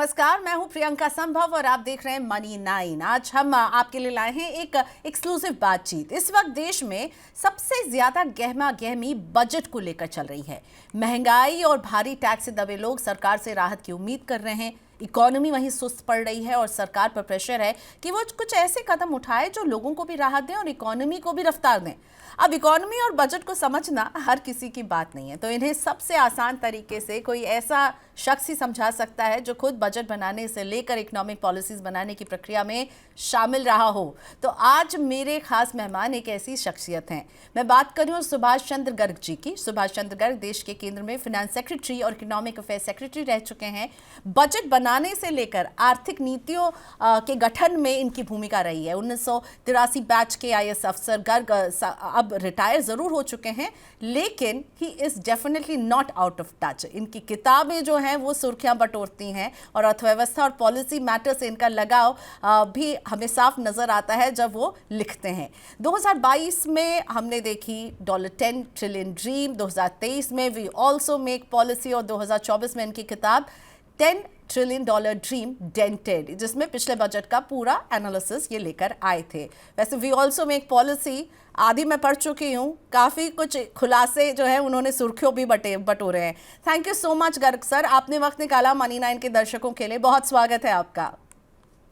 नमस्कार, मैं हूं प्रियंका संभव और आप देख रहे हैं मनी 9। आज हम आपके लिए लाए हैं एक एक्सक्लूसिव बातचीत। इस वक्त देश में सबसे ज्यादा गहमा गहमी बजट को लेकर चल रही है। महंगाई और भारी टैक्स से दबे लोग सरकार से राहत की उम्मीद कर रहे हैं। इकोनॉमी वहीं सुस्त पड़ रही है और सरकार पर प्रेशर है कि वो कुछ ऐसे कदम उठाए जो लोगों को भी राहत दें और इकोनॉमी को भी रफ्तार दें। अब इकोनॉमी और बजट को समझना हर किसी की बात नहीं है, तो इन्हें सबसे आसान तरीके से कोई ऐसा शख्स ही समझा सकता है जो खुद बजट बनाने से लेकर इकोनॉमिक पॉलिसीज बनाने की प्रक्रिया में शामिल रहा हो। तो आज मेरे खास मेहमान एक ऐसी शख्सियत हैं। मैं बात कर रही हूँ सुभाष चंद्र गर्ग जी की। सुभाष चंद्र गर्ग देश के केंद्र में फाइनेंस सेक्रेटरी और इकोनॉमिक अफेयर सेक्रेटरी रह चुके हैं। बजट बनाने से लेकर आर्थिक नीतियों के गठन में इनकी भूमिका रही है। 1983 बैच के IAS अफसर गर्ग अब रिटायर जरूर हो चुके हैं, लेकिन he is definitely not out of touch. इनकी किताबें जो हैं वो सुर्खियां बटोरती हैं और अर्थव्यवस्था और पॉलिसी मैटर से इनका लगाव भी हमें साफ नजर आता है जब वो लिखते हैं। 2022 में हमने देखी $10 ट्रिलियन ड्रीम, 2023 में वी ऑल्सो मेक पॉलिसी और 2024 में इनकी किताब $10 ट्रिलियन ड्रीम डेंटेड, जिसमें पिछले बजट का पूरा एनालिसिस ये लेकर आए थे। वैसे वी ऑल्सो मेक पॉलिसी आदि मैं पढ़ चुकी हूँ, काफ़ी कुछ खुलासे जो है उन्होंने सुर्खियों भी बटोरे हैं। Thank you so much Garg sir, आपने वक्त निकाला मनी 9 के दर्शकों के लिए। बहुत स्वागत है आपका।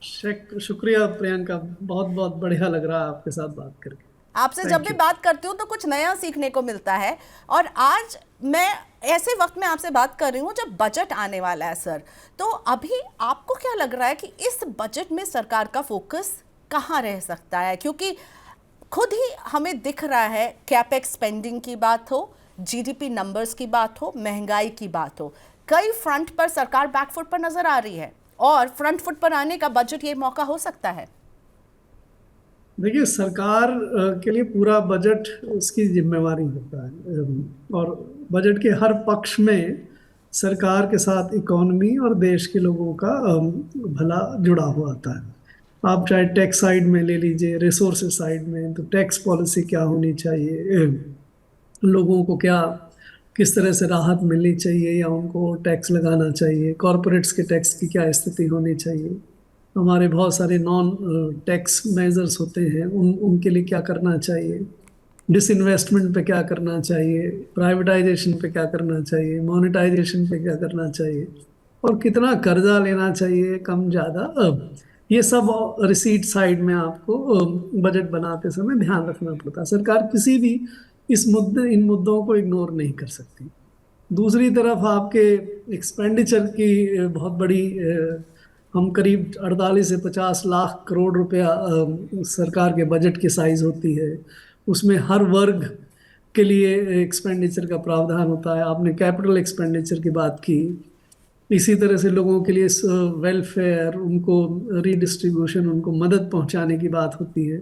शुक्रिया प्रियंका, बहुत बहुत बढ़िया लग रहा है आपके साथ बात करके। आपसे जब भी बात करती हूँ तो कुछ नया सीखने को मिलता है, और आज मैं ऐसे वक्त में आपसे बात कर रही हूँ जब बजट आने वाला है सर। तो अभी आपको क्या लग रहा है कि इस बजट में सरकार का फोकस कहाँ रह सकता है? क्योंकि खुद ही हमें दिख रहा है, कैपेक्स स्पेंडिंग की बात हो, GDP नंबर्स की बात हो, महंगाई की बात हो, कई फ्रंट पर सरकार बैकफुट पर नजर आ रही है और फ्रंट फुट पर आने का बजट ये मौका हो सकता है। देखिए, सरकार के लिए पूरा बजट उसकी जिम्मेवारी होता है, और बजट के हर पक्ष में सरकार के साथ इकोनॉमी और देश के लोगों का भला जुड़ा हुआ होता है। आप चाहे टैक्स साइड में ले लीजिए, रिसोर्सेज साइड में, तो टैक्स पॉलिसी क्या होनी चाहिए, लोगों को क्या किस तरह से राहत मिलनी चाहिए या उनको टैक्स लगाना चाहिए, कॉरपोरेट्स के टैक्स की क्या स्थिति होनी चाहिए, हमारे बहुत सारे नॉन टैक्स मेजर्स होते हैं उनके लिए क्या करना चाहिए, डिसइन्वेस्टमेंट पे क्या करना चाहिए, प्राइवेटाइजेशन पे क्या करना चाहिए, मोनेटाइजेशन पे क्या करना चाहिए, और कितना कर्जा लेना चाहिए, कम ज़्यादा। ये सब रिसीट साइड में आपको बजट बनाते समय ध्यान रखना पड़ता है। सरकार किसी भी इन मुद्दों को इग्नोर नहीं कर सकती। दूसरी तरफ आपके एक्सपेंडिचर की बहुत बड़ी हम करीब 48 से 50 लाख करोड़ रुपया सरकार के बजट की साइज होती है। उसमें हर वर्ग के लिए एक्सपेंडिचर का प्रावधान होता है। आपने कैपिटल एक्सपेंडिचर की बात की, इसी तरह से लोगों के लिए वेलफेयर, उनको रीडिस्ट्रीब्यूशन, उनको मदद पहुंचाने की बात होती है।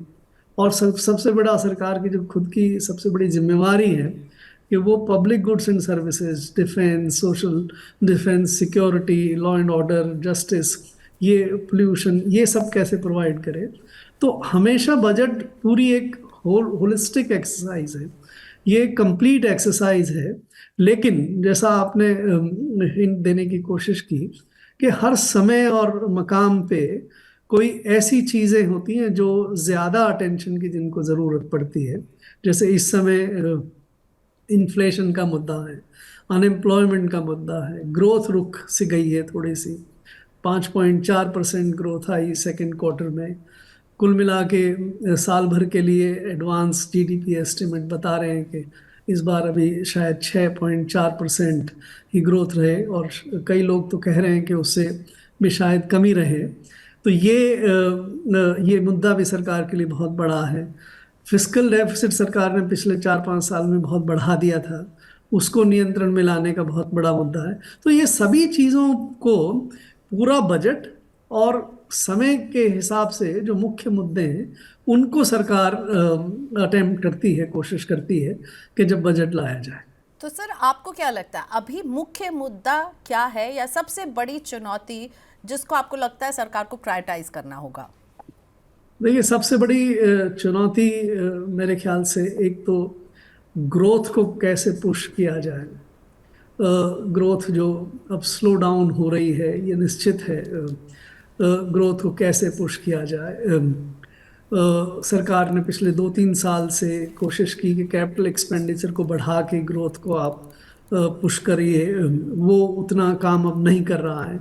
और सबसे बड़ा सरकार की जो खुद की सबसे बड़ी जिम्मेवारी है कि वो public goods and services, defence, social defence, security, law and order, justice, ये पोल्यूशन, ये सब कैसे प्रोवाइड करे। तो हमेशा बजट पूरी एक होलिस्टिक एक्सरसाइज है, ये कंप्लीट एक्सरसाइज है। लेकिन जैसा आपने हिंट देने की कोशिश की कि हर समय और मकाम पे कोई ऐसी चीज़ें होती हैं जो ज़्यादा अटेंशन की जिनको ज़रूरत पड़ती है। जैसे इस समय इन्फ्लेशन का मुद्दा है, अनएम्प्लॉयमेंट का मुद्दा है, ग्रोथ रुक सी गई है थोड़ी सी, 5.4% ग्रोथ आई सेकेंड क्वार्टर में। कुल मिला के साल भर के लिए एडवांस GDP एस्टिमेट बता रहे हैं कि इस बार अभी शायद 6.4% ही ग्रोथ रहे, और कई लोग तो कह रहे हैं कि उससे भी शायद कमी रहे। तो ये मुद्दा भी सरकार के लिए बहुत बड़ा है। फिस्कल डेफिसिट सरकार ने पिछले 4-5 साल में बहुत बढ़ा दिया था, उसको नियंत्रण में लाने का बहुत बड़ा मुद्दा है। तो ये सभी चीज़ों को पूरा बजट और समय के हिसाब से जो मुख्य मुद्दे हैं उनको सरकार अटेम्प्ट करती है, कोशिश करती है कि जब बजट लाया जाए। तो सर आपको क्या लगता है अभी मुख्य मुद्दा क्या है, या सबसे बड़ी चुनौती जिसको आपको लगता है सरकार को प्रायोरिटाइज करना होगा? देखिए, सबसे बड़ी चुनौती मेरे ख्याल से एक तो ग्रोथ को कैसे पुश किया जाए। ग्रोथ जो अब स्लो डाउन हो रही है ये निश्चित है। ग्रोथ को कैसे पुश किया जाए। सरकार ने पिछले 2-3 साल से कोशिश की कि कैपिटल एक्सपेंडिचर को बढ़ा के ग्रोथ को आप पुश करिए। वो उतना काम अब नहीं कर रहा है।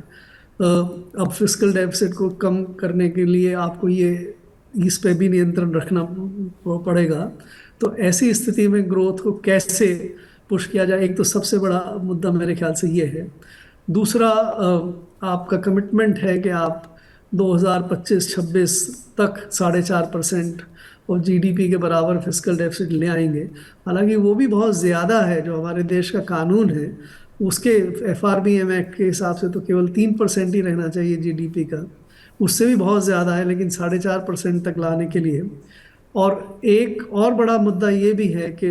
अब फिस्कल डेफिसिट को कम करने के लिए आपको ये इस पे भी नियंत्रण रखना पड़ेगा। तो ऐसी स्थिति में ग्रोथ को कैसे पुश किया जाए, एक तो सबसे बड़ा मुद्दा मेरे ख्याल से ये है। दूसरा, आपका कमिटमेंट है कि आप 2025-26 तक 4.5% और जीडीपी के बराबर फिस्कल डेफिसिट ले आएंगे। हालांकि वो भी बहुत ज़्यादा है। जो हमारे देश का कानून है उसके FRBM एक्ट के हिसाब से तो केवल 3% ही रहना चाहिए जीडीपी का, उससे भी बहुत ज़्यादा है। लेकिन 4.5% तक लाने के लिए, और एक और बड़ा मुद्दा ये भी है कि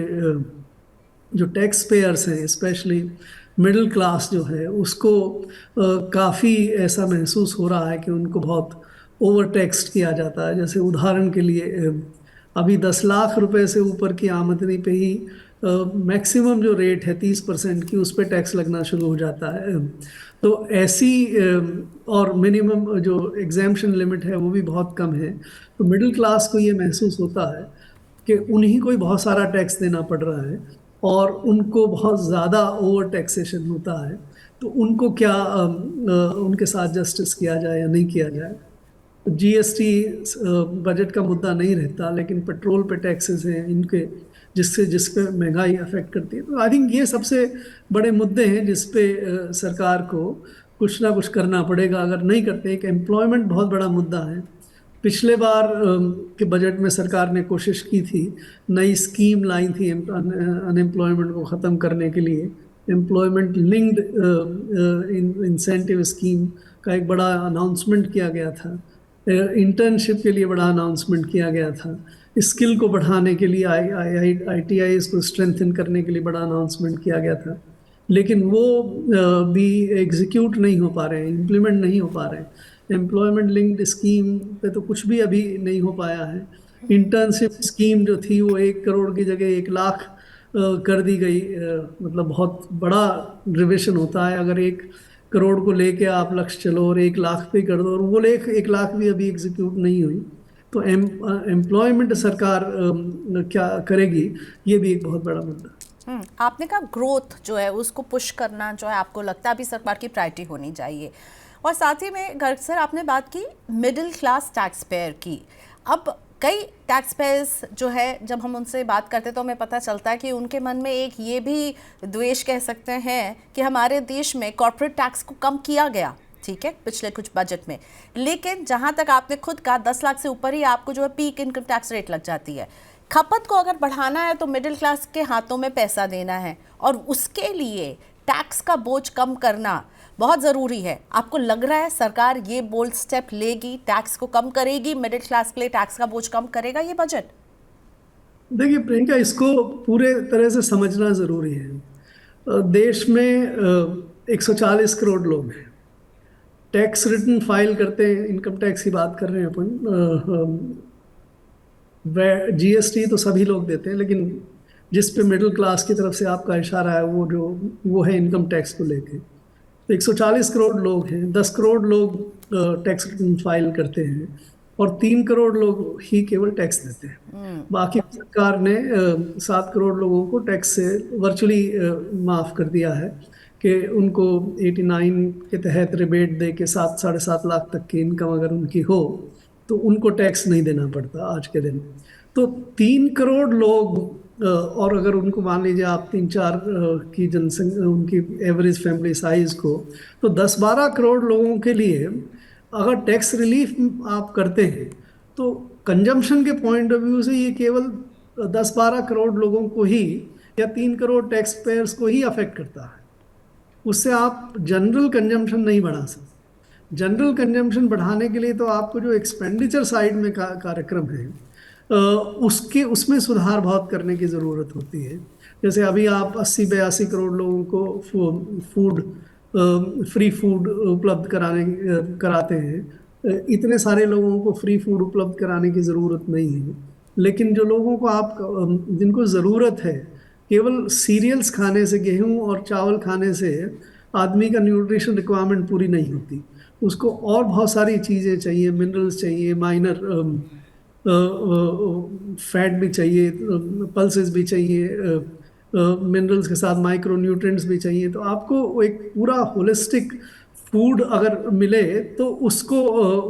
जो टैक्स पेयर्स हैं, स्पेशली मिडिल क्लास जो है, उसको काफ़ी ऐसा महसूस हो रहा है कि उनको बहुत ओवर टैक्स्ड किया जाता है। जैसे उदाहरण के लिए अभी 10 लाख रुपए से ऊपर की आमदनी पे ही मैक्सिमम जो रेट है 30% की, उस पर टैक्स लगना शुरू हो जाता है। तो ऐसी और मिनिमम जो एग्जाम्पशन लिमिट है वो भी बहुत कम है। तो मिडिल क्लास को ये महसूस होता है कि उन्हीं को ही बहुत सारा टैक्स देना पड़ रहा है और उनको बहुत ज़्यादा ओवर टैक्सेशन होता है। तो उनको क्या उनके साथ जस्टिस किया जाए या नहीं किया जाए। जीएसटी बजट का मुद्दा नहीं रहता, लेकिन पेट्रोल पे टैक्सेस हैं इनके, जिसपे महंगाई अफेक्ट करती है। तो आई थिंक ये सबसे बड़े मुद्दे हैं जिसपे सरकार को कुछ ना कुछ करना पड़ेगा। अगर नहीं करते, एक एम्प्लॉयमेंट बहुत बड़ा मुद्दा है। पिछले बार के बजट में सरकार ने कोशिश की थी, नई स्कीम लाई थी अनएम्प्लॉयमेंट को ख़त्म करने के लिए। एम्प्लॉयमेंट लिंक्ड इंसेंटिव स्कीम का एक बड़ा अनाउंसमेंट किया गया था। इंटर्नशिप के लिए बड़ा अनाउंसमेंट किया गया था। स्किल को बढ़ाने के लिए ITIs को स्ट्रेंथन करने के लिए बड़ा अनाउंसमेंट किया गया था। लेकिन वो भी एग्जीक्यूट नहीं हो पा रहे हैं, इम्प्लीमेंट नहीं हो पा रहे हैं। एम्प्लॉयमेंट लिंक्ड स्कीम पे तो कुछ भी अभी नहीं हो पाया है। इंटर्नशिप स्कीम जो थी वो 1 करोड़ की जगह 1 लाख कर दी गई। मतलब बहुत बड़ा रिविजन होता है। अगर 1 करोड़ को लेके आप लक्ष्य चलो और 1 लाख पे कर दो, और वो 1 लाख भी अभी एग्जीक्यूट नहीं हुई। तो एम्प्लॉयमेंट सरकार क्या करेगी, ये भी एक बहुत बड़ा मुद्दा। आपने कहा ग्रोथ जो है उसको पुश करना जो है आपको लगता है अभी सरकार की प्रायोरिटी होनी चाहिए। और साथ ही में गर्ग सर, आपने बात की मिडिल क्लास टैक्स पेयर की। अब कई टैक्स पेयर्स जो है, जब हम उनसे बात करते तो हमें पता चलता है कि उनके मन में एक ये भी द्वेष कह सकते हैं कि हमारे देश में कॉर्पोरेट टैक्स को कम किया गया, ठीक है, पिछले कुछ बजट में। लेकिन जहां तक आपने खुद कहा 10 लाख से ऊपर ही आपको जो है पीक इनकम टैक्स रेट लग जाती है। खपत को अगर बढ़ाना है तो मिडिल क्लास के हाथों में पैसा देना है, और उसके लिए टैक्स का बोझ कम करना बहुत ज़रूरी है। आपको लग रहा है सरकार ये बोल्ड स्टेप लेगी, टैक्स को कम करेगी, मिडिल क्लास के लिए टैक्स का बोझ कम करेगा ये बजट? देखिए प्रियंका, इसको पूरे तरह से समझना ज़रूरी है। देश में 140 करोड़ लोग हैं। टैक्स रिटर्न फाइल करते हैं, इनकम टैक्स की बात कर रहे हैं अपन। GST तो सभी लोग देते हैं, लेकिन जिस पे मिडिल क्लास की तरफ से आपका इशारा है वो है इनकम टैक्स को लेके। तो 140 करोड़ लोग हैं। 10 करोड़ लोग टैक्स रिटर्न फाइल करते हैं और 3 करोड़ लोग ही केवल टैक्स देते हैं। बाकी सरकार ने 7 करोड़ लोगों को टैक्स से वर्चुअली माफ़ कर दिया है कि उनको 89 के तहत रिबेट दे के 7-7.5 लाख तक की इनकम अगर उनकी हो तो उनको टैक्स नहीं देना पड़ता आज के दिन। तो 3 करोड़ लोग, और अगर उनको मान लीजिए आप 3-4 की जनसंख्या, उनकी एवरेज फैमिली साइज को, तो 10-12 करोड़ लोगों के लिए अगर टैक्स रिलीफ आप करते हैं तो कंजम्पशन के पॉइंट ऑफ व्यू से ये केवल 10-12 करोड़ लोगों को ही या 3 करोड़ टैक्स पेयर्स को ही अफेक्ट करता है। उससे आप जनरल कंजम्पशन नहीं बढ़ा सकते। जनरल कंजम्पशन बढ़ाने के लिए तो आपको जो एक्सपेंडिचर साइड में कार्यक्रम है उसमें सुधार बहुत करने की ज़रूरत होती है। जैसे अभी आप 80-82 करोड़ लोगों को फ्री फूड उपलब्ध कराते हैं। इतने सारे लोगों को फ्री फूड उपलब्ध कराने की ज़रूरत नहीं है, लेकिन जो लोगों को जिनको ज़रूरत है, केवल सीरियल्स खाने से, गेहूं और चावल खाने से आदमी का न्यूट्रिशन रिक्वायरमेंट पूरी नहीं होती। उसको और बहुत सारी चीज़ें चाहिए, मिनरल्स चाहिए, माइनर फैट भी चाहिए, पल्सेस भी चाहिए, मिनरल्स के साथ माइक्रो न्यूट्रिएंट्स भी चाहिए। तो आपको एक पूरा होलिस्टिक फूड अगर मिले तो उसको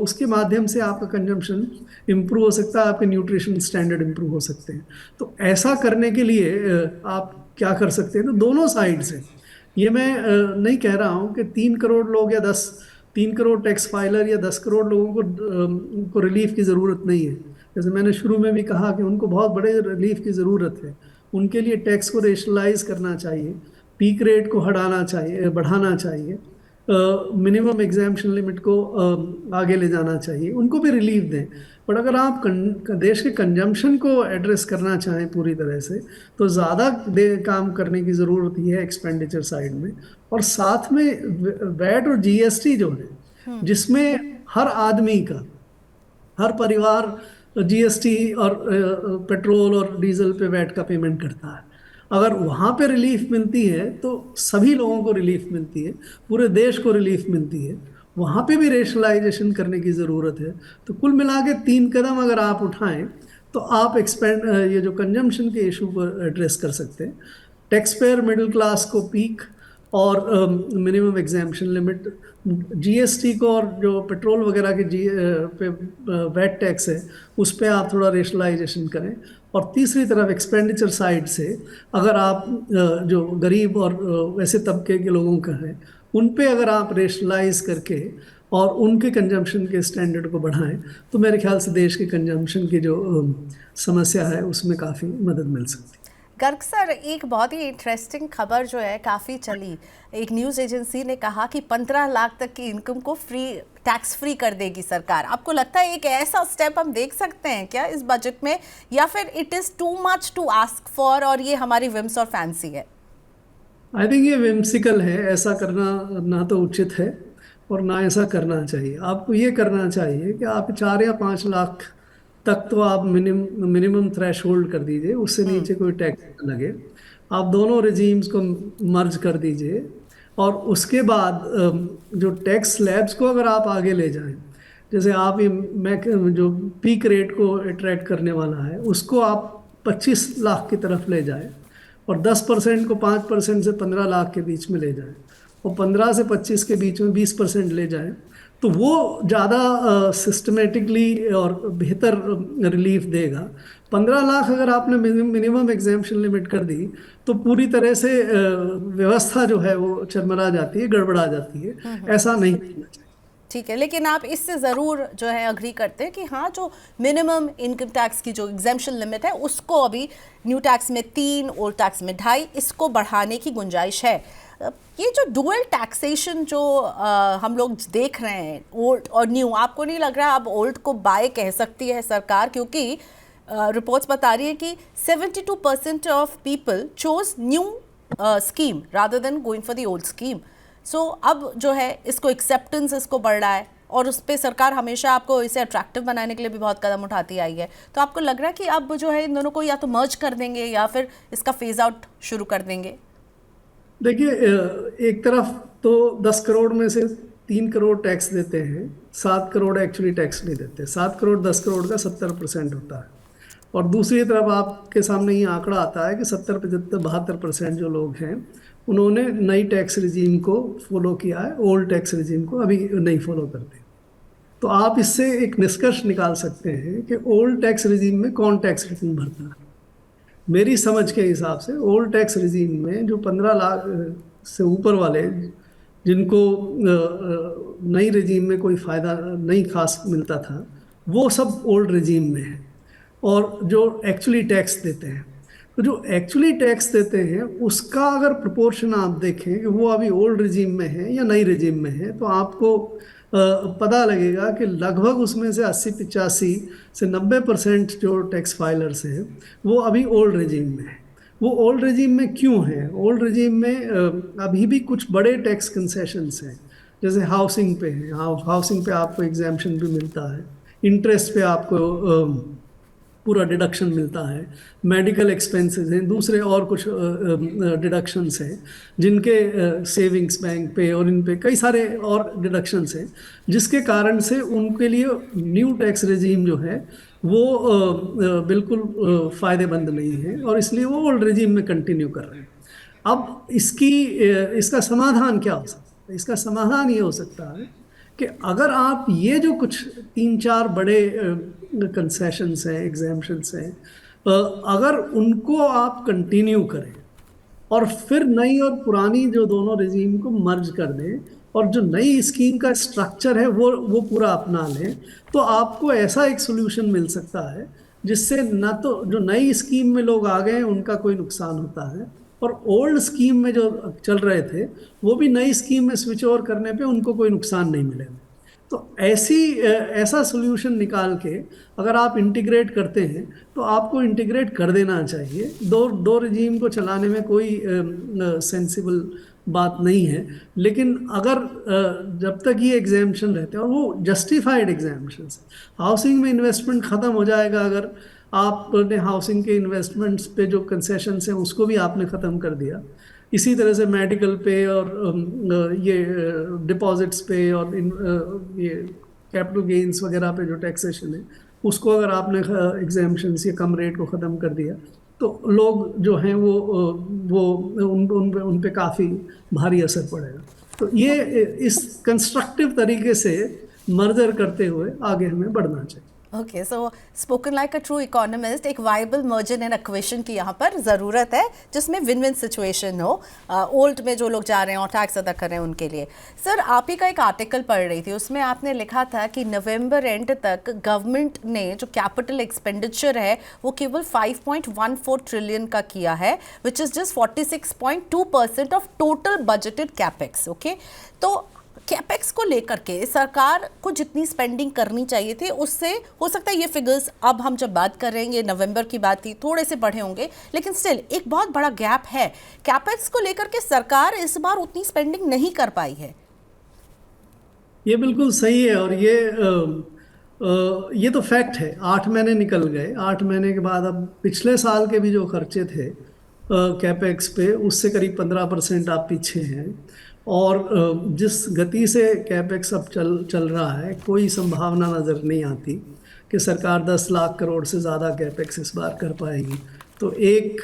उसके माध्यम से आपका कंजम्पशन इम्प्रूव हो सकता है, आपके न्यूट्रिशन स्टैंडर्ड इम्प्रूव हो सकते हैं। तो ऐसा करने के लिए आप क्या कर सकते हैं, तो दोनों साइड से, ये मैं नहीं कह रहा हूँ कि 3 करोड़ लोग या 3 करोड़ टैक्स फाइलर या 10 करोड़ लोगों को रिलीफ की ज़रूरत नहीं है। जैसे मैंने शुरू में भी कहा कि उनको बहुत बड़े रिलीफ की ज़रूरत है। उनके लिए टैक्स को रेशनलाइज करना चाहिए, पीक रेट को हटाना चाहिए, बढ़ाना चाहिए, मिनिमम एग्जाम्पशन लिमिट को आगे ले जाना चाहिए, उनको भी रिलीफ दें। बट अगर आप देश के कंजम्पशन को एड्रेस करना चाहें पूरी तरह से, तो ज़्यादा काम करने की ज़रूरत ही है एक्सपेंडिचर साइड में। और साथ में वैट और जीएसटी जो है, जिसमें हर आदमी का, हर परिवार जीएसटी और पेट्रोल और डीजल पे वैट का पेमेंट करता है। अगर वहाँ पे रिलीफ मिलती है तो सभी लोगों को रिलीफ मिलती है, पूरे देश को रिलीफ मिलती है। वहाँ पे भी रेशनलाइजेशन करने की ज़रूरत है। तो कुल मिला के 3 कदम अगर आप उठाएं तो आप ये जो कंजम्पशन के इशू को एड्रेस कर सकते हैं। टैक्स पेयर मिडिल क्लास को पीक और मिनिमम एग्जाम्पशन लिमिट, जीएसटी को और जो पेट्रोल वगैरह के पे वैट टैक्स है उस पर आप थोड़ा रेशनलाइजेशन करें। और तीसरी तरफ एक्सपेंडिचर साइड से अगर आप जो गरीब और वैसे तबके के लोगों का है उन पे अगर आप रेशनलाइज करके और उनके कंजम्पशन के स्टैंडर्ड को बढ़ाएं तो मेरे ख्याल से देश के कंजम्पशन की जो समस्या है उसमें काफ़ी मदद मिल सकती है। गर्ग सर, एक बहुत ही इंटरेस्टिंग खबर जो है काफ़ी चली, एक न्यूज़ एजेंसी ने कहा कि 15 लाख तक की इनकम को टैक्स फ्री कर देगी सरकार। आपको लगता है एक ऐसा स्टेप हम देख सकते हैं क्या इस बजट में, या फिर it is too much to ask for और ये हमारी विम्स और फैंसी है? आई थिंक ये विम्सिकल है, ऐसा करना ना तो उचित है और ना ऐसा करना चाहिए। आपको ये करना चाहिए कि आप 4 या 5 लाख तक तो आप मिनिमम थ्रेश होल्ड कर दीजिए, उससे नीचे कोई टैक्स न लगे। आप दोनों रिजीम्स को मर्ज कर दीजिए और उसके बाद जो टैक्स स्लैब्स को अगर आप आगे ले जाएं, जैसे आप ये जो पीक रेट को अट्रैक्ट करने वाला है उसको आप 25 लाख की तरफ ले जाएं और 10% को 5% से 15 लाख के बीच में ले जाएं और 15 से 25 के बीच में 20% ले जाएं, तो वो ज़्यादा सिस्टमेटिकली और बेहतर रिलीफ देगा। 15 लाख अगर आपने मिनिमम एग्जाम्पशन लिमिट कर दी तो पूरी तरह से व्यवस्था जो है वो चरमरा जाती है, गड़बड़ा जाती है। ऐसा नहीं करना चाहिए। ठीक है, लेकिन आप इससे ज़रूर जो है अग्री करते हैं कि हाँ, जो मिनिमम इनकम टैक्स की जो एग्जेम्पशन लिमिट है उसको अभी न्यू टैक्स में 3, ओल्ड टैक्स में 2.5, इसको बढ़ाने की गुंजाइश है। ये जो डुअल टैक्सेशन जो हम लोग देख रहे हैं, ओल्ड और न्यू, आपको नहीं लग रहा अब ओल्ड को बाय कह सकती है सरकार? क्योंकि रिपोर्ट्स बता रही है कि 72% of people chose new scheme rather than going for the old scheme. So अब जो है इसको एक्सेप्टेंस इसको बढ़ रहा है और उस पर सरकार हमेशा आपको इसे अट्रैक्टिव बनाने के लिए भी बहुत कदम उठाती आई है। तो आपको लग रहा है कि अब जो है इन दोनों को या तो मर्ज कर देंगे या फिर इसका फेज आउट शुरू कर देंगे? देखिए, एक तरफ तो 10 करोड़ में से 3 करोड़ टैक्स देते हैं, 7 करोड़ एक्चुअली टैक्स नहीं देते। 7 करोड़ 10 करोड़ का 70% होता है। और दूसरी तरफ आपके सामने ये आंकड़ा आता है कि 70, 75, 72% जो लोग हैं उन्होंने नई टैक्स रिजीम को फॉलो किया है, ओल्ड टैक्स रिजीम को अभी नहीं फॉलो करते। तो आप इससे एक निष्कर्ष निकाल सकते हैं कि ओल्ड टैक्स रिजीम में कौन टैक्स रिटर्न भरता है। मेरी समझ के हिसाब से ओल्ड टैक्स रिजीम में जो 15 लाख से ऊपर वाले, जिनको नई रिजीम में कोई फ़ायदा नहीं खास मिलता था, वो सब ओल्ड रिजीम में है। और जो एक्चुअली टैक्स देते हैं, तो जो एक्चुअली टैक्स देते हैं उसका अगर प्रोपोर्शन आप देखें कि वो अभी ओल्ड रिजीम में है या नई रिजीम में है, तो आपको पता लगेगा कि लगभग उसमें से 80-85 से 90% जो टैक्स फाइलर्स हैं वो अभी ओल्ड रिजीम में है। वो ओल्ड रिजीम में क्यों है? ओल्ड रिजीम में अभी भी कुछ बड़े टैक्स कंसेशंस हैं, जैसे हाउसिंग पे है। हाउसिंग पे आपको एग्जाम्पशन भी मिलता है, इंटरेस्ट पे आपको पूरा डिडक्शन मिलता है, मेडिकल एक्सपेंसेस हैं, दूसरे और कुछ डिडक्शंस हैं जिनके सेविंग्स बैंक पे और इन पे कई सारे और डिडक्शंस हैं, जिसके कारण से उनके लिए न्यू टैक्स रेजीम जो है वो बिल्कुल फ़ायदेमंद नहीं है और इसलिए वो ओल्ड रेजीम में कंटिन्यू कर रहे हैं। अब इसका समाधान क्या हो सकता है? इसका समाधान ये हो सकता है कि अगर आप ये जो कुछ 3-4 बड़े कंसेशंस हैं, एग्जाम्पशंस हैं, अगर उनको आप कंटिन्यू करें और फिर नई और पुरानी जो दोनों रेजीम को मर्ज कर दें और जो नई स्कीम का स्ट्रक्चर है वो पूरा अपना लें, तो आपको ऐसा एक सोल्यूशन मिल सकता है जिससे ना तो जो नई स्कीम में लोग आ गए हैं उनका कोई नुकसान होता है और ओल्ड स्कीम में जो चल रहे थे वो भी नई स्कीम में स्विच ओवर करने पे उनको कोई नुकसान नहीं मिलेगा। तो ऐसा सोल्यूशन निकाल के अगर आप इंटीग्रेट करते हैं तो आपको इंटीग्रेट कर देना चाहिए। दो रजीम को चलाने में कोई सेंसिबल बात नहीं है, लेकिन अगर जब तक ये एग्जाम्पशन रहते हैं और वो जस्टिफाइड एग्जाम्पशन, हाउसिंग में इन्वेस्टमेंट ख़त्म हो जाएगा अगर आपने हाउसिंग के इन्वेस्टमेंट्स पे जो कंसेशंस हैं उसको भी आपने ख़त्म कर दिया। इसी तरह से मेडिकल पे और ये डिपॉजिट्स पे और ये कैपिटल गेन्स वगैरह पे जो टैक्सेशन है उसको अगर आपने एग्जाम्पशंस या कम रेट को ख़त्म कर दिया तो लोग जो हैं वो उन पे काफ़ी भारी असर पड़ेगा। तो ये इस कंस्ट्रक्टिव तरीके से मर्जर करते हुए आगे हमें बढ़ना चाहिए। Okay, so spoken like a true economist, एक वाइबल मर्जर एंड एक्वेशन की यहाँ पर ज़रूरत है जिसमें विन विन सिचुएशन हो ओल्ड में जो लोग जा रहे हैं और टैक्स अदा कर रहे हैं उनके लिए। सर, आप ही का एक आर्टिकल पढ़ रही थी, उसमें आपने लिखा था कि नवंबर एंड तक गवर्नमेंट ने जो कैपिटल एक्सपेंडिचर है वो केवल 5.14 ट्रिलियन का किया है, which is just 46.2% of total budgeted capex. Okay, तो कैपेक्स को लेकर के सरकार को जितनी स्पेंडिंग करनी चाहिए थी उससे हो सकता है ये फिगर्स, अब हम जब बात कर रहे हैं, ये नवंबर की बात थी, थोड़े से बढ़े होंगे, लेकिन स्टिल एक बहुत बड़ा गैप है। कैपेक्स को लेकर के सरकार इस बार उतनी स्पेंडिंग नहीं कर पाई है। ये बिल्कुल सही है और ये तो फैक्ट है। 8 महीने निकल गए, 8 महीने के बाद अब पिछले साल के भी जो खर्चे थे कैपेक्स पे उससे करीब 15% आप पीछे हैं और जिस गति से कैपेक्स अब चल रहा है कोई संभावना नज़र नहीं आती कि सरकार 10 लाख करोड़ से ज़्यादा कैपेक्स इस बार कर पाएगी। तो 1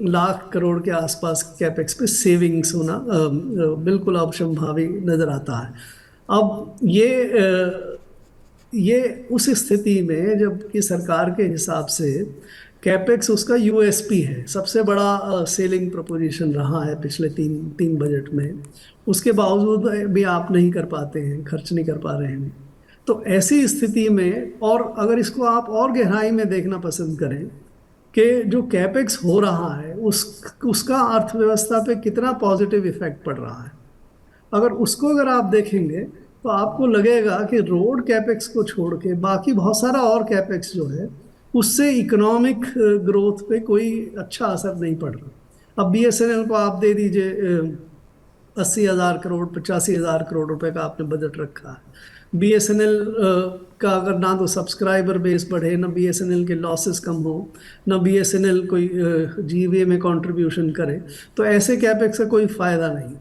लाख करोड़ के आसपास कैपेक्स पे सेविंग्स होना बिल्कुल असंभावी नज़र आता है। अब ये उस स्थिति में जबकि सरकार के हिसाब से कैपेक्स उसका यूएसपी है, सबसे बड़ा सेलिंग प्रपोजिशन रहा है पिछले तीन बजट में, उसके बावजूद भी आप नहीं कर पाते हैं, खर्च नहीं कर पा रहे हैं। तो ऐसी स्थिति में और अगर इसको आप और गहराई में देखना पसंद करें कि जो कैपेक्स हो रहा है उसका अर्थव्यवस्था पे कितना पॉजिटिव इफेक्ट पड़ रहा है, अगर आप देखेंगे तो आपको लगेगा कि रोड कैपेक्स को छोड़ के बाकी बहुत सारा और कैपेक्स जो है उससे इकोनॉमिक ग्रोथ पे कोई अच्छा असर नहीं पड़ रहा। अब बीएसएनएल को आप दे दीजिए 80,000 करोड़ 85,000 करोड़ रुपए का आपने बजट रखा है। बीएसएनएल का अगर ना तो सब्सक्राइबर बेस बढ़े, ना बीएसएनएल के लॉसेस कम हो, ना बीएसएनएल कोई जीवीए में कंट्रीब्यूशन करे, तो ऐसे कैपेक्स का कोई फ़ायदा नहीं।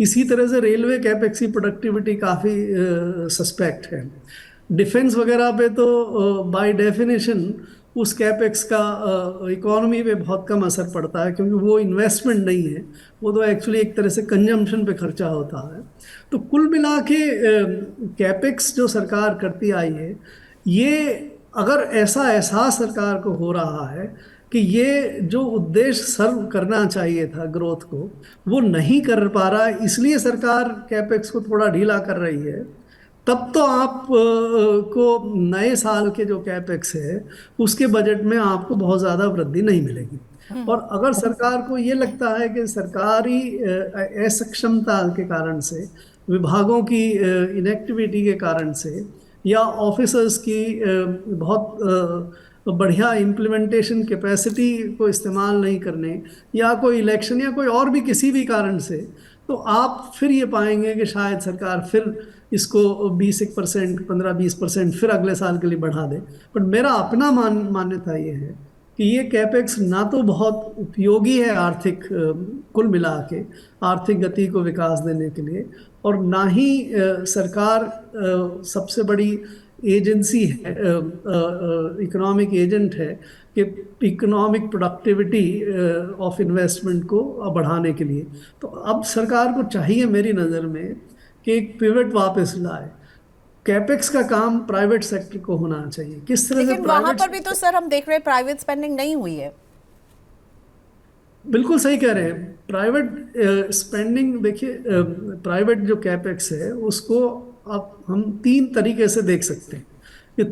इसी तरह से रेलवे कैपेक्स की प्रोडक्टिविटी काफ़ी सस्पेक्ट है। डिफेंस वगैरह पे तो बाय डेफिनेशन उस कैपेक्स का इकोनॉमी पे बहुत कम असर पड़ता है क्योंकि वो इन्वेस्टमेंट नहीं है, वो तो एक्चुअली एक तरह से कंजम्पशन पे खर्चा होता है। तो कुल मिला के कैपेक्स जो सरकार करती आई है, ये अगर ऐसा एहसास सरकार को हो रहा है कि ये जो उद्देश्य सर्व करना चाहिए था ग्रोथ को वो नहीं कर पा रहा है, इसलिए सरकार कैपेक्स को थोड़ा ढीला कर रही है, तब तो आप को नए साल के जो कैपेक्स है उसके बजट में आपको बहुत ज़्यादा वृद्धि नहीं मिलेगी। और अगर सरकार को ये लगता है कि सरकारी असक्षमता के कारण से, विभागों की इनएक्टिविटी के कारण से या ऑफिसर्स की बहुत बढ़िया इम्प्लीमेंटेशन कैपेसिटी को इस्तेमाल नहीं करने या कोई इलेक्शन या कोई और भी किसी भी कारण से, तो आप फिर ये पाएंगे कि शायद सरकार फिर इसको 20% 15-20% फिर अगले साल के लिए बढ़ा दे। पर मेरा अपना मान्यता ये है कि ये कैपेक्स ना तो बहुत उपयोगी है आर्थिक कुल मिला के आर्थिक गति को विकास देने के लिए, और ना ही सरकार सबसे बड़ी एजेंसी है, इकोनॉमिक एजेंट है कि इकोनॉमिक प्रोडक्टिविटी ऑफ इन्वेस्टमेंट को बढ़ाने के लिए। तो अब सरकार को चाहिए मेरी नज़र में कि एक पिवट वापस लाए। कैपेक्स का काम प्राइवेट सेक्टर को होना चाहिए। किस तरह से लेकिन वहां प्राइवेट, पर भी तो सर हम देख रहे हैं प्राइवेट स्पेंडिंग नहीं हुई है। बिल्कुल सही कह रहे हैं। प्राइवेट स्पेंडिंग, देखिए प्राइवेट जो कैपेक्स है उसको आप हम तीन तरीके से देख सकते हैं। ये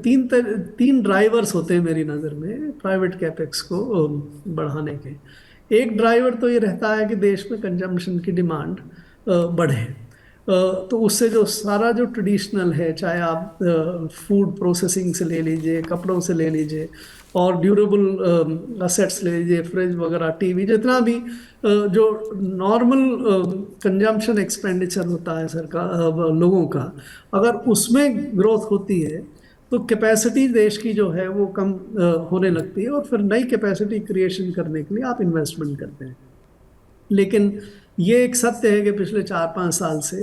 तीन ड्राइवर्स होते हैं मेरी नज़र में प्राइवेट कैपेक्स को बढ़ाने के। एक ड्राइवर तो ये रहता है कि देश में कंजम्पशन की डिमांड बढ़े। तो उससे जो सारा जो ट्रेडिशनल है, चाहे आप फूड प्रोसेसिंग से ले लीजिए, कपड़ों से ले लीजिए, और ड्यूरेबल असेट्स ले लीजिए, फ्रिज वगैरह, टीवी, जितना भी जो नॉर्मल कंजम्पशन एक्सपेंडिचर होता है सरकार लोगों का, अगर उसमें ग्रोथ होती है तो कैपेसिटी देश की जो है वो कम होने लगती है, और फिर नई कैपेसिटी क्रिएशन करने के लिए आप इन्वेस्टमेंट करते हैं। लेकिन ये एक सत्य है कि पिछले 4-5 साल से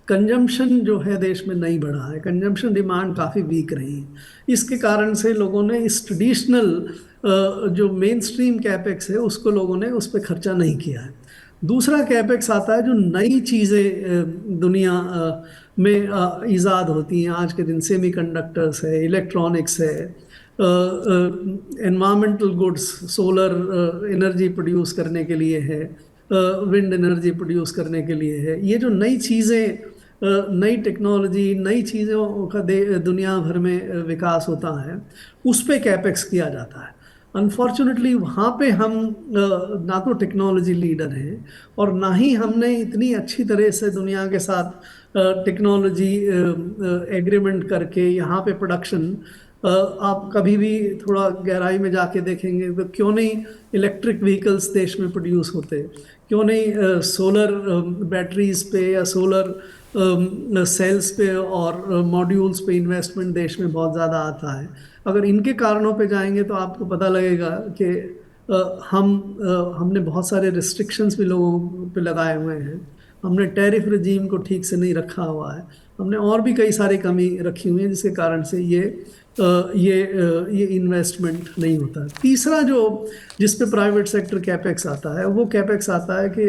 कंजम्पशन जो है देश में नहीं बढ़ा है, कंजम्पशन डिमांड काफ़ी वीक रही है। इसके कारण से लोगों ने इस ट्रेडिशनल जो मेन स्ट्रीम कैपेक्स है उसको लोगों ने उस पर खर्चा नहीं किया है। दूसरा कैपेक्स आता है जो नई चीज़ें दुनिया में ईजाद होती हैं आज के दिन, सेमीकंडक्टर्स है, इलेक्ट्रॉनिक्स है, environmental goods, solar energy produce करने के लिए है, विंड एनर्जी प्रोड्यूस करने के लिए है। ये जो नई चीज़ें, नई टेक्नोलॉजी, नई चीज़ों का दुनिया भर में विकास होता है, उस पे कैपेक्स किया जाता है। अनफॉर्चुनेटली वहाँ पे हम ना तो टेक्नोलॉजी लीडर हैं और ना ही हमने इतनी अच्छी तरह से दुनिया के साथ टेक्नोलॉजी एग्रीमेंट करके यहाँ पे प्रोडक्शन, आप कभी भी थोड़ा गहराई में जाके देखेंगे तो क्यों नहीं इलेक्ट्रिक व्हीकल्स देश में प्रोड्यूस होते, क्यों नहीं सोलर बैटरीज पे या सोलर सेल्स पे और मॉड्यूल्स पे इन्वेस्टमेंट देश में बहुत ज़्यादा आता है। अगर इनके कारणों पे जाएंगे तो आपको पता लगेगा कि हमने बहुत सारे रिस्ट्रिक्शंस भी लोगों पे लगाए हुए हैं, हमने टैरिफ रजीम को ठीक से नहीं रखा हुआ है, हमने और भी कई सारी कमी रखी हुई है जिसके कारण से ये इन्वेस्टमेंट नहीं होता। तीसरा जो जिस पे प्राइवेट सेक्टर कैपेक्स आता है वो कैपेक्स आता है कि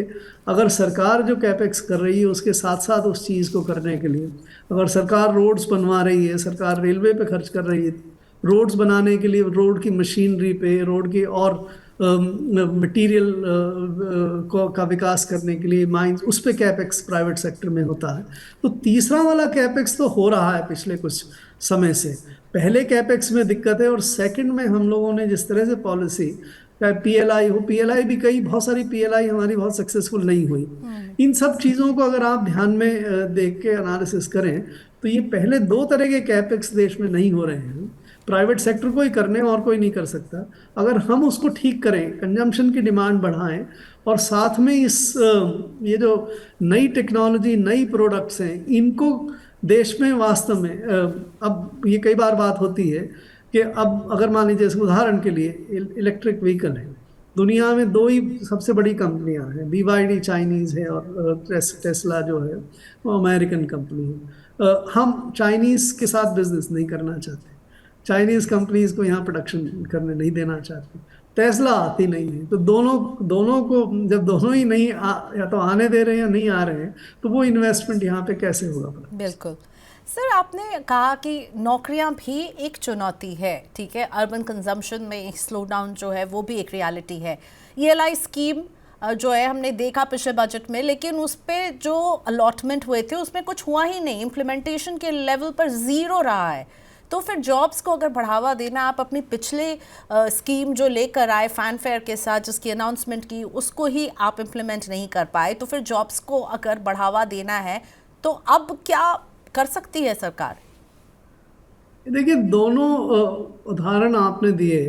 अगर सरकार जो कैपेक्स कर रही है उसके साथ साथ उस चीज़ को करने के लिए, अगर सरकार रोड्स बनवा रही है, सरकार रेलवे पे खर्च कर रही है, रोड्स बनाने के लिए रोड की मशीनरी पे, रोड की और मटेरियल का विकास करने के लिए, माइंस, उस पे कैपेक्स प्राइवेट सेक्टर में होता है। तो तीसरा वाला कैपेक्स तो हो रहा है पिछले कुछ समय से। पहले कैपेक्स में दिक्कत है, और सेकंड में हम लोगों ने जिस तरह से पॉलिसी, चाहे पीएलआई हो, पीएलआई भी बहुत सारी पीएलआई हमारी बहुत सक्सेसफुल नहीं हुई। इन सब चीज़ों को अगर आप ध्यान में देख के एनालिसिस करें तो ये पहले दो तरह के कैपेक्स देश में नहीं हो रहे हैं। प्राइवेट सेक्टर को ही करने, और कोई नहीं कर सकता। अगर हम उसको ठीक करें, कंजम्पशन की डिमांड बढ़ाएं, और साथ में ये जो नई टेक्नोलॉजी, नई प्रोडक्ट्स हैं, इनको देश में वास्तव में अब ये कई बार बात होती है कि अब अगर मान लीजिए उदाहरण के लिए इलेक्ट्रिक व्हीकल है, दुनिया में दो ही सबसे बड़ी कंपनियां हैं, BYD चाइनीज़ है और टेस्ला जो है वो अमेरिकन कंपनी है। हम चाइनीज़ के साथ बिजनेस नहीं करना चाहते, चाइनीज़ कंपनीज को यहाँ प्रोडक्शन करने नहीं देना चाहते, टेस्ला आती नहीं है। तो दोनों को जब दोनों ही नहीं या तो आने दे रहे हैं या नहीं आ रहे हैं, तो वो इन्वेस्टमेंट यहाँ पे कैसे होगा? बिल्कुल सर, आपने कहा कि नौकरियां भी एक चुनौती है, ठीक है, अर्बन कंजम्पशन में स्लो डाउन जो है वो भी एक रियलिटी है। ELI स्कीम जो है हमने देखा पिछले बजट में, लेकिन उस पर जो अलॉटमेंट हुए थे उसमें कुछ हुआ ही नहीं, इम्प्लीमेंटेशन के लेवल पर ज़ीरो रहा है। तो फिर जॉब्स को अगर बढ़ावा देना, आप अपनी पिछले स्कीम जो लेकर आए फैन फेयर के साथ, जिसकी अनाउंसमेंट की, उसको ही आप इम्प्लीमेंट नहीं कर पाए, तो फिर जॉब्स को अगर बढ़ावा देना है तो अब क्या कर सकती है सरकार? देखिए, दोनों उदाहरण आपने दिए।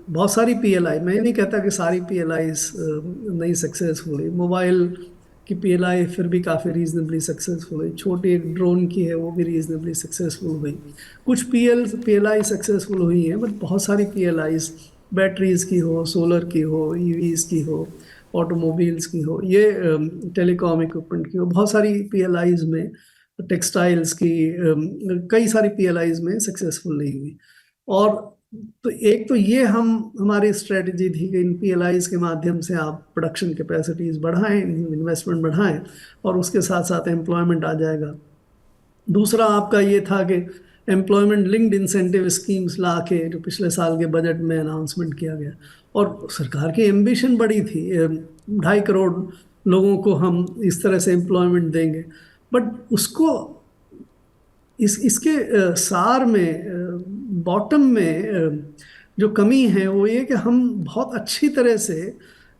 बहुत सारी PLI, मैं नहीं कहता कि सारी PLIs नहीं सक्सेसफुल हुई। मोबाइल कि पीएलआई फिर भी काफ़ी रीजनेबली सक्सेसफुल हुई, छोटी ड्रोन की है वो भी रीजनेबली सक्सेसफुल हुई। कुछ पीएलआई सक्सेसफुल हुई हैं, बट बहुत सारी पीएलआईज बैटरीज की हो, सोलर की हो, ईवीज की हो, ऑटोमोबाइल्स की हो, ये टेलीकॉम इक्विपमेंट की हो, बहुत सारी पीएलआईज में, टेक्सटाइल्स की कई सारी पीएलआईज में सक्सेसफुल नहीं हुई। और तो एक तो ये हमारी स्ट्रेटजी थी कि इन पीएलआईज के माध्यम से आप प्रोडक्शन कैपेसिटीज बढ़ाएं, इन्वेस्टमेंट बढ़ाएं, और उसके साथ साथ एम्प्लॉयमेंट आ जाएगा। दूसरा आपका ये था कि एम्प्लॉयमेंट लिंक्ड इंसेंटिव स्कीम्स ला के, जो पिछले साल के बजट में अनाउंसमेंट किया गया, और सरकार की एम्बिशन बड़ी थी, 2.5 करोड़ लोगों को हम इस तरह से एम्प्लॉयमेंट देंगे। बट उसको इसके सार में, बॉटम में जो कमी है वो ये कि हम बहुत अच्छी तरह से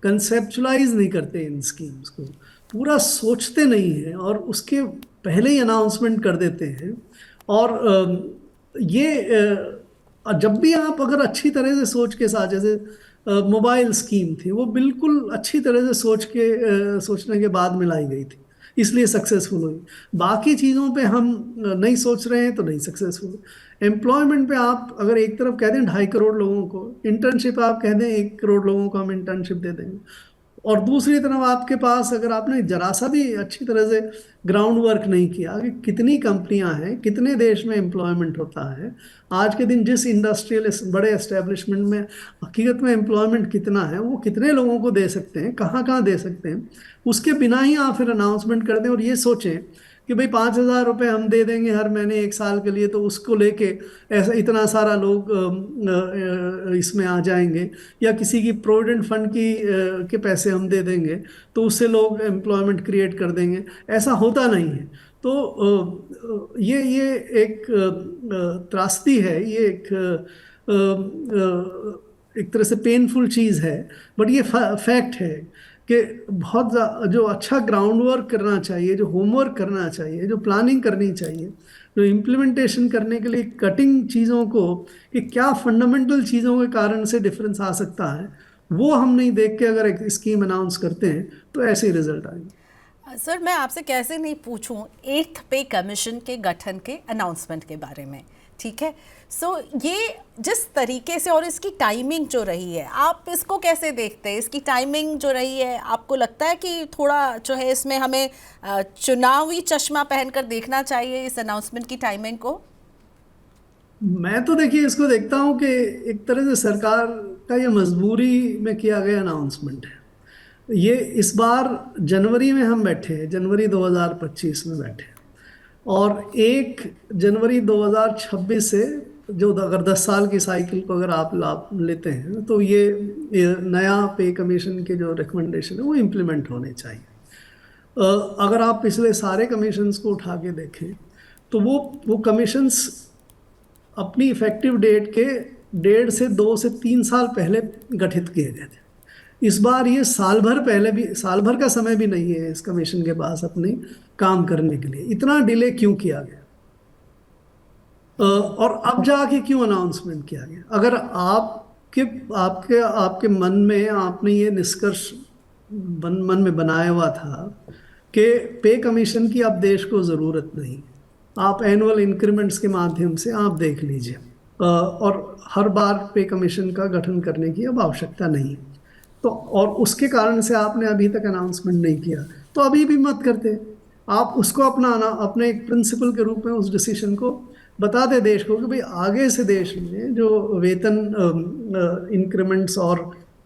कंसेप्चुलाइज नहीं करते इन स्कीम्स को, पूरा सोचते नहीं हैं, और उसके पहले ही अनाउंसमेंट कर देते हैं। और जब भी आप अगर अच्छी तरह से सोच के साथ, जैसे मोबाइल स्कीम थी, वो बिल्कुल अच्छी तरह से सोचने के बाद में लाई गई थी, इसलिए सक्सेसफुल हुई। बाकी चीज़ों पे हम नहीं सोच रहे हैं तो नहीं सक्सेसफुल। एम्प्लॉयमेंट पे आप अगर एक तरफ कह दें 2.5 करोड़ लोगों को, इंटर्नशिप आप कह दें 1 करोड़ लोगों को हम इंटर्नशिप दे देंगे, और दूसरी तरफ आपके पास अगर आपने जरा सा भी अच्छी तरह से ग्राउंड वर्क नहीं किया कि कितनी कंपनियां हैं, कितने देश में एम्प्लॉयमेंट होता है, आज के दिन जिस इंडस्ट्रियल बड़े एस्टेब्लिशमेंट में हकीकत में एम्प्लॉयमेंट कितना है, वो कितने लोगों को दे सकते हैं, कहाँ कहाँ दे सकते हैं, उसके बिना ही आप फिर अनाउंसमेंट कर दें और ये सोचें कि भाई 5,000 रुपये हम दे देंगे हर महीने 1 साल के लिए, तो उसको लेके ऐसा इतना सारा लोग इसमें आ जाएंगे, या किसी की प्रोविडेंट फंड के पैसे हम दे देंगे तो उससे लोग एम्प्लॉयमेंट क्रिएट कर देंगे। ऐसा होता नहीं है। तो ये एक त्रासदी है, ये एक तरह से पेनफुल चीज़ है, बट ये फैक्ट है कि जो अच्छा ग्राउंड वर्क करना चाहिए, जो होमवर्क करना चाहिए, जो प्लानिंग करनी चाहिए, जो इम्प्लीमेंटेशन करने के लिए कटिंग चीज़ों को, कि क्या फंडामेंटल चीज़ों के कारण से डिफरेंस आ सकता है, वो हम नहीं देख के अगर एक स्कीम अनाउंस करते हैं तो ऐसे ही रिजल्ट आएंगे। सर, मैं आपसे कैसे नहीं पूछूं 8th पे कमीशन के गठन के अनाउंसमेंट के बारे में, ठीक है। सो ये जिस तरीके से और इसकी टाइमिंग जो रही है, आप इसको कैसे देखते हैं? इसकी टाइमिंग जो रही है, आपको लगता है कि थोड़ा जो है इसमें हमें चुनावी चश्मा पहनकर देखना चाहिए इस अनाउंसमेंट की टाइमिंग को? मैं तो देखिए इसको देखता हूँ कि एक तरह से सरकार का ये मजबूरी में किया गया अनाउंसमेंट है। ये इस बार जनवरी में हम बैठे हैं, जनवरी 2025 में बैठे हैं, और 1 जनवरी 2026 से, जो अगर 10 साल की साइकिल को अगर आप लाभ लेते हैं, तो ये नया पे कमीशन के जो रिकमेंडेशन है वो इम्प्लीमेंट होने चाहिए। अगर आप पिछले सारे कमीशंस को उठा के देखें तो वो कमीशंस अपनी इफेक्टिव डेट के 1.5 से 3 साल पहले गठित किए गए थे। इस बार ये साल भर का समय भी नहीं है इस कमीशन के पास अपने काम करने के लिए। इतना डिले क्यों किया गया, और अब जाके क्यों अनाउंसमेंट किया गया? अगर आपके आपके आपके मन में आपने ये निष्कर्ष मन में बनाया हुआ था कि पे कमीशन की अब देश को ज़रूरत नहीं, आप एनुअल इंक्रीमेंट्स के माध्यम से आप देख लीजिए, और हर बार पे कमीशन का गठन करने की अब आवश्यकता नहीं है, तो और उसके कारण से आपने अभी तक अनाउंसमेंट नहीं किया, तो अभी भी मत करते। आप उसको अपने एक प्रिंसिपल के रूप में उस डिसीजन को बता दे देश को कि भाई आगे से देश में जो वेतन इंक्रीमेंट्स और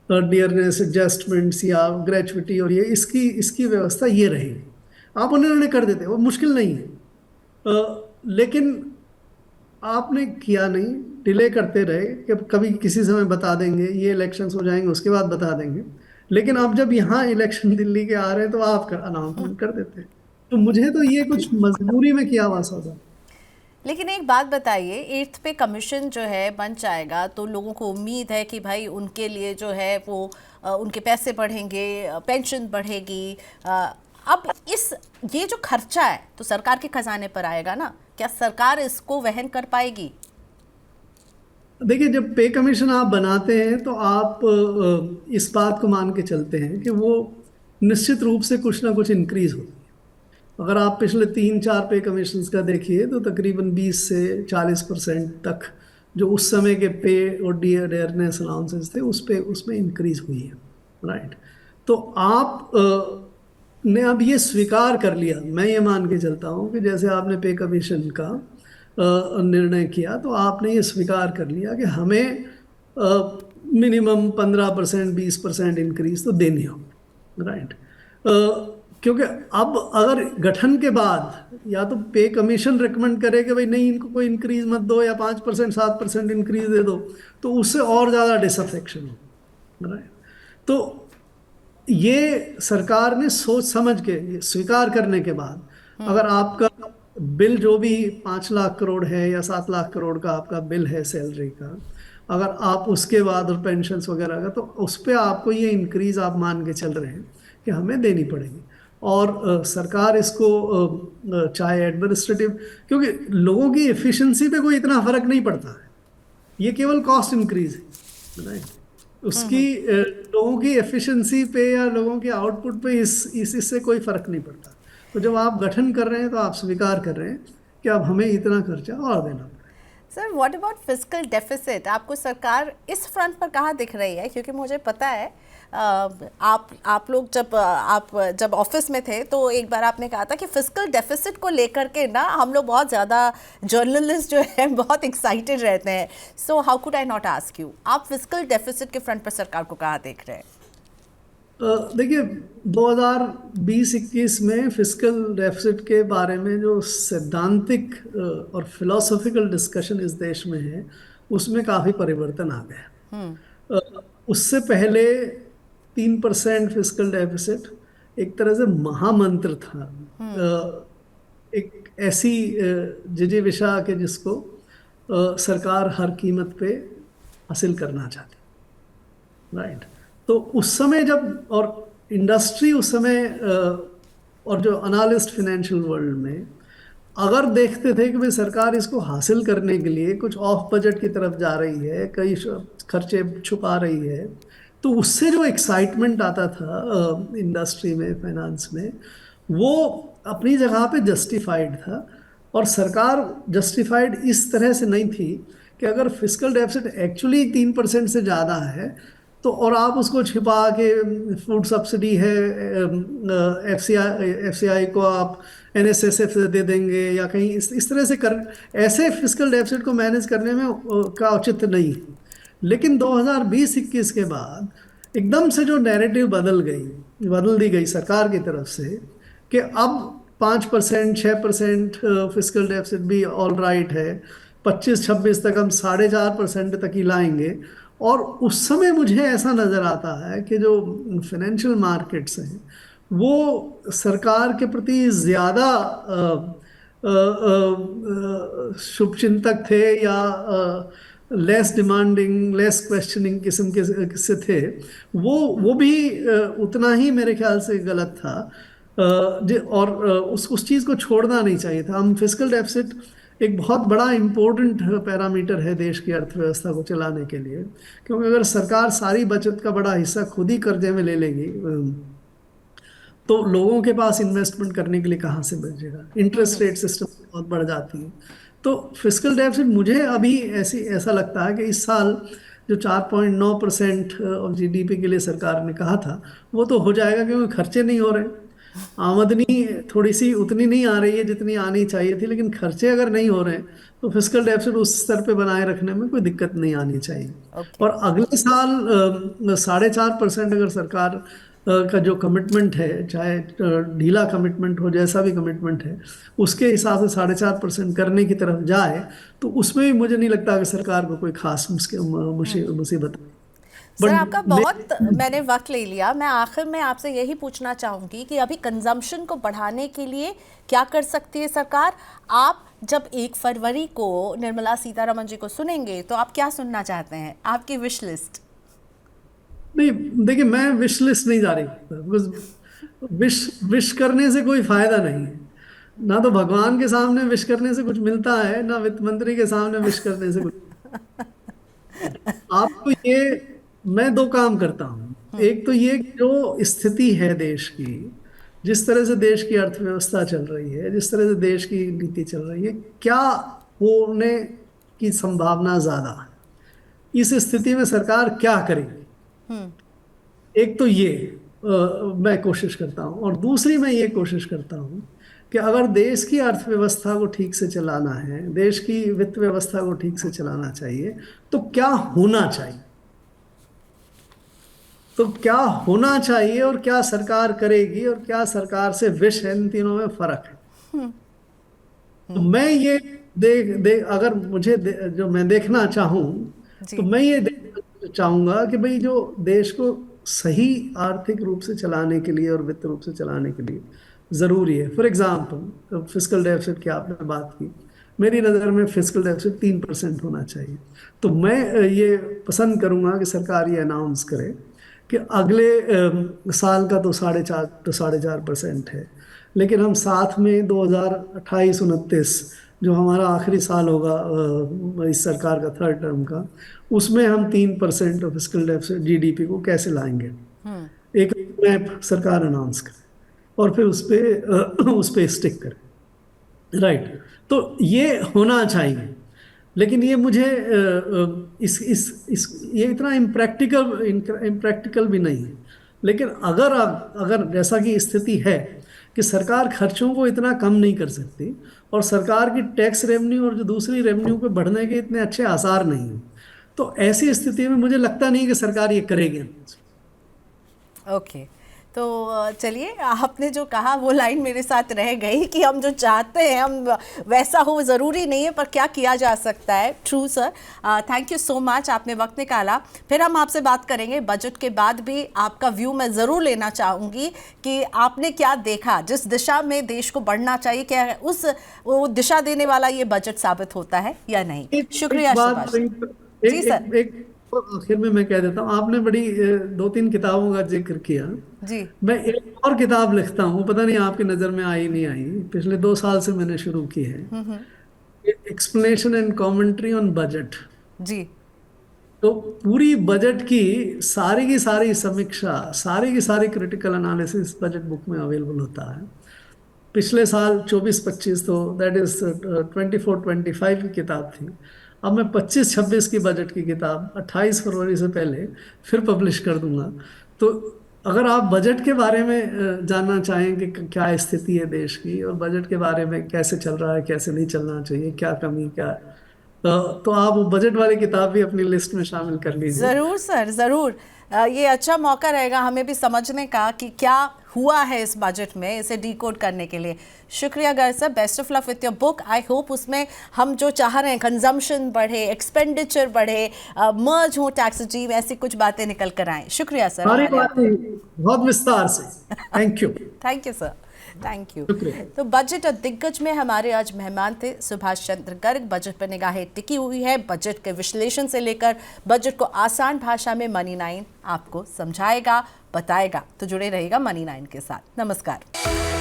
डियरनेस एडजस्टमेंट्स या ग्रेचुइटी और ये इसकी व्यवस्था ये रहेगी। आप उन्होंने कर देते, वो मुश्किल नहीं है, लेकिन आपने किया नहीं, डिले करते रहे कि कभी किसी समय बता देंगे, ये इलेक्शंस हो जाएंगे उसके बाद बता देंगे, लेकिन अब जब यहाँ इलेक्शन दिल्ली के आ रहे हैं तो आप अनाउंसमेंट कर देते हैं। तो मुझे तो ये कुछ मजबूरी में किया हुआ सौदा। लेकिन एक बात बताइए, 8th पे कमीशन जो है बन जाएगा तो लोगों को उम्मीद है कि भाई उनके लिए जो है वो उनके पैसे बढ़ेंगे, पेंशन बढ़ेगी। अब ये जो खर्चा है तो सरकार के खजाने पर आएगा ना, क्या सरकार इसको वहन कर पाएगी? देखिए, जब पे कमीशन आप बनाते हैं तो आप इस बात को मान के चलते हैं कि वो निश्चित रूप से कुछ ना कुछ इंक्रीज होती है। अगर आप पिछले 3-4 पे कमीशंस का देखिए तो तकरीबन 20 से 40% तक जो उस समय के पे और डियरनेस अलाउंसेस थे उसमें इंक्रीज हुई है। राइट। तो आप ने अब ये स्वीकार कर लिया, मैं ये मान के चलता हूँ कि जैसे आपने पे कमीशन का निर्णय किया तो आपने ये स्वीकार कर लिया कि हमें मिनिमम 15% 20% इंक्रीज तो देनी होगी। राइट। क्योंकि अब अगर गठन के बाद या तो पे कमीशन रिकमेंड करे कि भाई नहीं इनको कोई इंक्रीज मत दो या 5% 7% इंक्रीज दे दो, तो उससे और ज़्यादा डिसअफेक्शन हो। राइट। तो ये सरकार ने सोच समझ के ये स्वीकार करने के बाद अगर आपका बिल जो भी 5 लाख करोड़ है या 7 लाख करोड़ का आपका बिल है सैलरी का, अगर आप उसके बाद और पेंशन वगैरह का, तो उस पर आपको ये इंक्रीज आप मान के चल रहे हैं कि हमें देनी पड़ेगी। और सरकार इसको चाहे एडमिनिस्ट्रेटिव, क्योंकि लोगों की एफिशिएंसी पे कोई इतना फर्क नहीं पड़ता है, ये केवल कॉस्ट इंक्रीज है। राइट। उसकी लोगों की एफिशिएंसी पे या लोगों के आउटपुट पे इससे कोई फर्क नहीं पड़ता। तो जब आप गठन कर रहे हैं तो आप स्वीकार कर रहे हैं कि अब हमें इतना खर्चा और देना पड़ेगा। Sir what about fiscal deficit, आपको सरकार इस फ्रंट पर कहाँ दिख रही है? क्योंकि मुझे पता है आप लोग जब ऑफिस में थे तो एक बार आपने कहा था कि फिस्कल डेफिसिट को लेकर के ना हम लोग बहुत ज़्यादा जर्नलिस्ट जो है बहुत एक्साइटेड रहते हैं। So how could I not ask you, आप फिस्कल डेफिसिट के फ्रंट पर सरकार को कहाँ देख रहे हैं? देखिए 2020-21 में फिस्कल डेफिसिट के बारे में जो सैद्धांतिक और फिलोसॉफिकल डिस्कशन इस देश में है उसमें काफ़ी परिवर्तन आ गया। उससे पहले 3% फिस्कल डेफिसिट एक तरह से महामंत्र था। एक ऐसी जिजीविषा के जिसको सरकार हर कीमत पे हासिल करना चाहती। राइट। तो उस समय जब और इंडस्ट्री उस समय और जो एनालिस्ट फाइनेंशियल वर्ल्ड में अगर देखते थे कि भाई सरकार इसको हासिल करने के लिए कुछ ऑफ बजट की तरफ जा रही है, कई खर्चे छुपा रही है, तो उससे जो एक्साइटमेंट आता था इंडस्ट्री में फाइनेंस में वो अपनी जगह पे जस्टिफाइड था। और सरकार जस्टिफाइड इस तरह से नहीं थी कि अगर फिस्कल डेफिसिट एक्चुअली 3% से ज़्यादा है तो और आप उसको छिपा के फूड सब्सिडी है, एफसीआई को आप एनएसएसएफ से दे देंगे या कहीं इस तरह से कर ऐसे फिस्कल डेफिसिट को मैनेज करने में का औचित्य नहीं। लेकिन 2020-21 के बाद एकदम से जो नैरेटिव बदल दी गई सरकार की तरफ से कि अब 5% 6% फिस्कल डेफिसिट भी ऑल राइट है, 25-26 तक हम 4.5% तक ही लाएंगे। और उस समय मुझे ऐसा नज़र आता है कि जो फाइनेंशियल मार्केट्स हैं वो सरकार के प्रति ज़्यादा शुभचिंतक थे या लेस डिमांडिंग लेस क्वेश्चनिंग किस्म के से थे। वो भी उतना ही मेरे ख्याल से गलत था। और उस चीज़ को छोड़ना नहीं चाहिए था। हम फिस्कल डेफिसिट एक बहुत बड़ा इम्पोर्टेंट पैरामीटर है देश की अर्थव्यवस्था को चलाने के लिए, क्योंकि अगर सरकार सारी बचत का बड़ा हिस्सा खुद ही कर्जे में ले लेगी तो लोगों के पास इन्वेस्टमेंट करने के लिए कहाँ से बचेगा। इंटरेस्ट रेट सिस्टम बहुत बढ़ जाती है। तो फिस्कल डेफिसिट मुझे अभी ऐसा लगता है कि इस साल जो 4.9% ऑफ जीडीपी के लिए सरकार ने कहा था वो तो हो जाएगा, क्योंकि खर्चे नहीं हो रहे, आमदनी थोड़ी सी उतनी नहीं आ रही है जितनी आनी चाहिए थी, लेकिन खर्चे अगर नहीं हो रहे हैं तो फिस्कल डेफिसिट उस स्तर पे बनाए रखने में कोई दिक्कत नहीं आनी चाहिए। और अगले साल 4.5% अगर सरकार का जो कमिटमेंट है, चाहे ढीला कमिटमेंट हो जैसा भी कमिटमेंट है, उसके हिसाब से 4.5% करने की तरफ जाए तो उसमें भी मुझे नहीं लगता कि सरकार को कोई खास मुसीबत। सर आपका बहुत मैंने वक्त ले लिया। मैं आखिर में आपसे यही पूछना चाहूँगी कि अभी कंजम्पशन को बढ़ाने के लिए क्या कर सकती है सरकार? आप जब 1 फरवरी को निर्मला सीतारमण जी को सुनेंगे तो आप क्या सुनना चाहते हैं, आपकी विश लिस्ट? नहीं देखिए, मैं विश लिस्ट नहीं जारी करता। विश करने से कोई फायदा नहीं है। ना तो भगवान के सामने विश करने से कुछ मिलता है, ना वित्त मंत्री के सामने विश करने से कुछ। आपको ये मैं 2 काम करता हूँ। एक तो ये जो स्थिति है देश की, जिस तरह से देश की अर्थव्यवस्था चल रही है, जिस तरह से देश की नीति चल रही है, क्या होने की संभावना ज्यादा है, इस स्थिति में सरकार क्या करेगी। एक तो ये मैं कोशिश करता हूँ, और दूसरी मैं ये कोशिश करता हूँ कि अगर देश की अर्थव्यवस्था को ठीक से चलाना है, देश की वित्त व्यवस्था को ठीक से चलाना चाहिए, तो क्या होना चाहिए, तो क्या होना चाहिए और क्या सरकार करेगी और क्या सरकार से विश है, इन तीनों में फर्क है। तो मैं ये अगर जो मैं देखना चाहूं, तो जी। मैं ये देखना चाहूंगा कि भाई जो देश को सही आर्थिक रूप से चलाने के लिए और वित्त रूप से चलाने के लिए जरूरी है। फॉर एग्जाम्पल, फिस्कल डेफिसिट की आपने बात की, मेरी नज़र में फिस्कल डेफिसिट 3% होना चाहिए। तो मैं ये पसंद करूंगा कि सरकार ये अनाउंस करे कि अगले साल का तो 4.5% है, लेकिन हम साथ में 2028-29 जो हमारा आखिरी साल होगा इस सरकार का थर्ड टर्म का, उसमें हम 3% ऑफ फिस्कल डेफिसिट जीडीपी को कैसे लाएंगे, एक मैप सरकार अनाउंस करे और फिर उस पे स्टिक करे। राइट, तो ये होना चाहिए। लेकिन ये मुझे ये इतना इम्प्रैक्टिकल भी नहीं है। लेकिन अगर जैसा कि स्थिति है कि सरकार खर्चों को इतना कम नहीं कर सकती और सरकार की टैक्स रेवेन्यू और जो दूसरी रेवेन्यू के बढ़ने के इतने अच्छे आसार नहीं हैं, तो ऐसी स्थिति में मुझे लगता नहीं कि सरकार ये करेगी। ओके, तो चलिए, आपने जो कहा वो लाइन मेरे साथ रह गई कि हम जो चाहते हैं हम वैसा हो, ज़रूरी नहीं है, पर क्या किया जा सकता है। True sir, thank you so much, आपने वक्त निकाला। फिर हम आपसे बात करेंगे बजट के बाद भी। आपका व्यू मैं ज़रूर लेना चाहूँगी कि आपने क्या देखा, जिस दिशा में देश को बढ़ना चाहिए, क्या वो दिशा देने वाला ये बजट साबित होता है या नहीं। शुक्रिया सुभाष जी। सर, आखिर में मैं कह देता हूँ, आपने बड़ी 2-3 किताबों का जिक्र किया। जी। मैं एक और किताब लिखता हूँ, पता नहीं आपकी नज़र में आई नहीं आई, पिछले 2 साल से मैंने शुरू की है, explanation and commentary on budget. जी। तो पूरी बजट की सारी समीक्षा, की सारी क्रिटिकल एनालिसिस बजट बुक में अवेलेबल होता है। पिछले साल 24-25, तो दैट इज 24-25 की किताब थी। अब मैं 25-26 की बजट की किताब 28 फरवरी से पहले फिर पब्लिश कर दूंगा। तो अगर आप बजट के बारे में जानना चाहें कि क्या स्थिति है देश की, और बजट के बारे में कैसे चल रहा है, कैसे नहीं चलना चाहिए, क्या कमी क्या है, तो आप वो बजट वाली किताब भी अपनी लिस्ट में शामिल कर लीजिए। ज़रूर सर, ज़रूर। ये अच्छा मौका रहेगा हमें भी समझने का कि क्या हुआ है इस बजट में, इसे डिकोड करने के लिए। शुक्रिया गर sir, best of luck with your book. I hope उसमें हम जो चाह रहे हैं, कंजम्पशन बढ़े, एक्सपेंडिचर बढ़े, मर्ज हो टैक्स रिजीम, ऐसी कुछ बातें निकल कर आए। शुक्रिया सर। सारी बातें बहुत विस्तार से। Thank you. Thank you sir, thank you. तो बजट और दिग्गज में हमारे आज मेहमान थे सुभाष चंद्र गर्ग। बजट पर निगाहें टिकी हुई है, बजट के विश्लेषण से लेकर बजट को आसान भाषा में मनी 9 आपको समझाएगा, बताएगा। तो जुड़े रहेगा मनी 9 के साथ। नमस्कार।